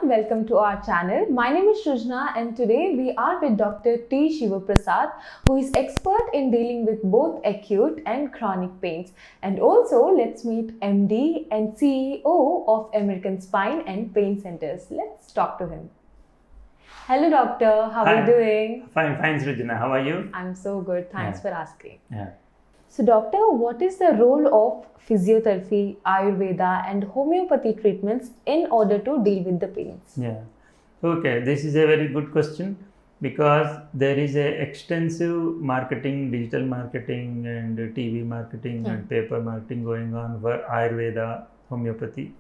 welcome to our channel. My name is Shrujna and today we are with Dr. T. Shivaprasad, who is expert in dealing with both acute and chronic pains. And also let's meet MD and CEO of American Spine and Pain Centers. Let's talk to him. Hello doctor, how are you doing? Fine, Shrujna. How are you? I'm so good, thanks for asking. Yeah. So doctor, what is the role of physiotherapy, Ayurveda and homeopathy treatments in order to deal with the pains? Yeah. Okay, this is a very good question because there is a extensive marketing, digital marketing and TV marketing and paper marketing going on for Ayurveda, homeopathy.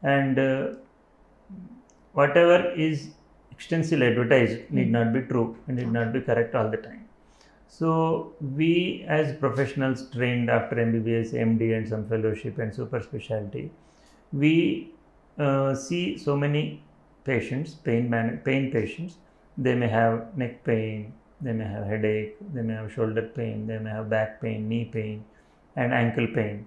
And whatever is extensively advertised need not be true and need not be correct all the time. So we as professionals trained after MBBS, MD and some fellowship and super specialty, we see so many patients, pain patients. They may have neck pain, they may have headache, they may have shoulder pain, they may have back pain, knee pain and ankle pain.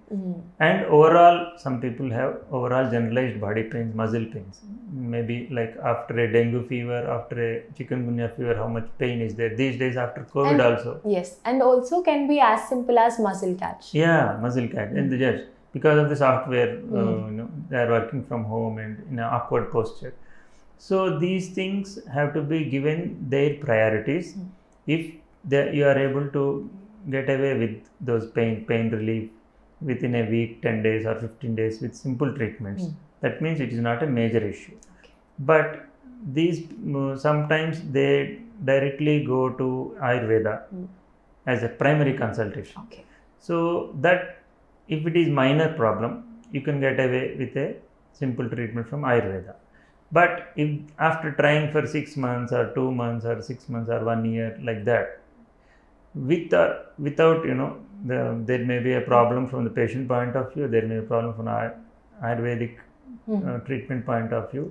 And overall, some people have overall generalized body pains, muscle pains. Maybe like after a dengue fever, after a chikungunya fever, how much pain is there these days after COVID also. Yes, and also can be as simple as muscle catch. Yeah, muscle catch. And yes, because of the software, they are working from home and in an awkward posture. So these things have to be given their priorities. If you are able to get away with those pain relief within a week, 10 days or 15 days with simple treatments, that means it is not a major issue. But these sometimes they directly go to Ayurveda as a primary consultation. So that if it is minor problem, you can get away with a simple treatment from Ayurveda. But if after trying for 6 months or 2 months or 6 months or 1 year like that, without there may be a problem from the patient point of view, there may be a problem from Ayurvedic treatment point of view.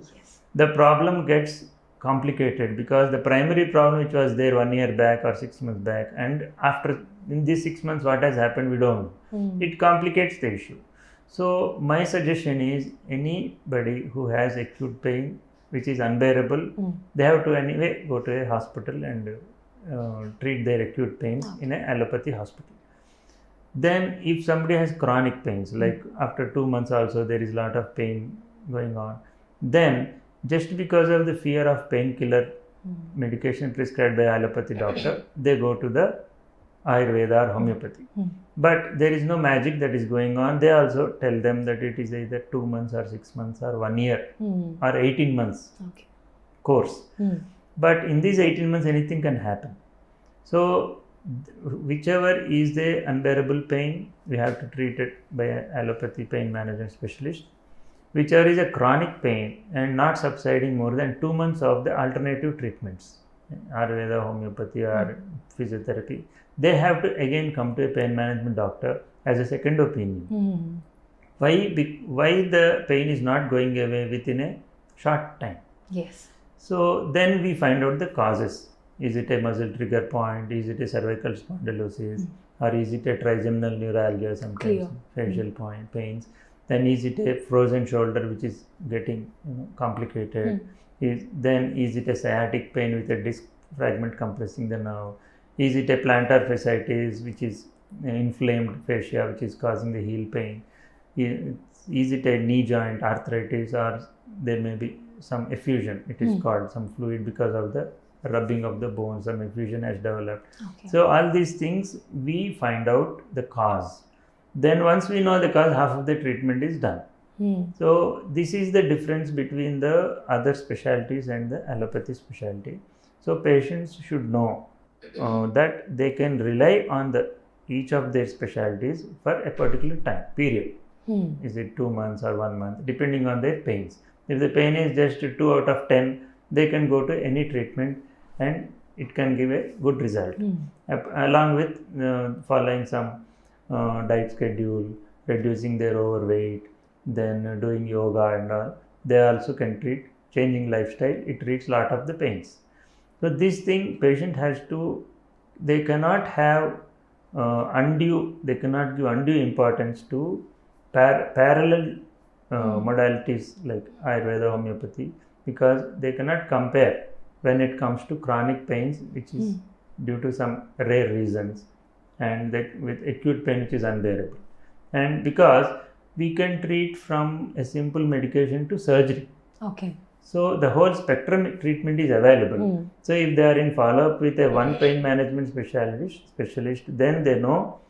The problem gets complicated because the primary problem which was there 1 year back or 6 months back, and after in these 6 months what has happened we don't know. It complicates the issue. So my suggestion is anybody who has acute pain which is unbearable, they have to anyway go to a hospital and treat their acute pains in an allopathy hospital. Then if somebody has chronic pains, like after 2 months also there is a lot of pain going on, then just because of the fear of painkiller medication prescribed by allopathy doctor, they go to the Ayurveda or homeopathy. But there is no magic that is going on. They also tell them that it is either 2 months or 6 months or 1 year or 18 months course. But in these 18 months, anything can happen. So, whichever is the unbearable pain, we have to treat it by an allopathy pain management specialist. Whichever is a chronic pain and not subsiding more than 2 months of the alternative treatments, Ayurveda, homeopathy or physiotherapy, they have to again come to a pain management doctor as a second opinion. Why the pain is not going away within a short time? Yes. So then we find out the causes. Is it a muscle trigger point? Is it a cervical spondylosis? Or is it a trigeminal neuralgia, sometimes facial pains? Then is it a frozen shoulder which is getting complicated? Then is it a sciatic pain with a disc fragment compressing the nerve? Is it a plantar fasciitis which is inflamed fascia which is causing the heel pain? Is it a knee joint arthritis, or there may be some effusion, it is called some fluid because of the rubbing of the bones, some effusion has developed. So all these things we find out the cause. Then once we know the cause, half of the treatment is done. So this is the difference between the other specialties and the allopathy specialty. So patients should know that they can rely on each of their specialties for a particular time period. Is it 2 months or 1 month, depending on their pains. If the pain is just 2 out of 10, they can go to any treatment and it can give a good result. Along with following some diet schedule, reducing their overweight, then doing yoga and all, they also can treat changing lifestyle. It treats lot of the pains. So this thing patient has to, they cannot have they cannot give undue importance to parallel modalities like Ayurveda, homeopathy. because they cannot compare when it comes to chronic pains, which is due to some rare reasons, and that with acute pain which is unbearable. And because we can treat from a simple medication to surgery. Okay. So the whole spectrum treatment is available. So if they are in follow-up with a one pain management specialist, then they know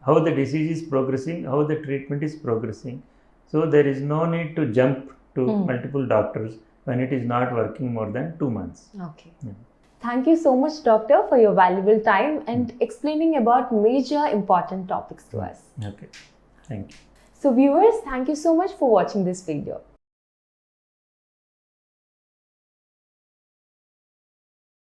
how the disease is progressing, how the treatment is progressing. So there is no need to jump to multiple doctors when it is not working more than 2 months. Okay. Thank you so much, doctor, for your valuable time and explaining about major important topics to us. Okay. Thank you. So viewers, thank you so much for watching this video.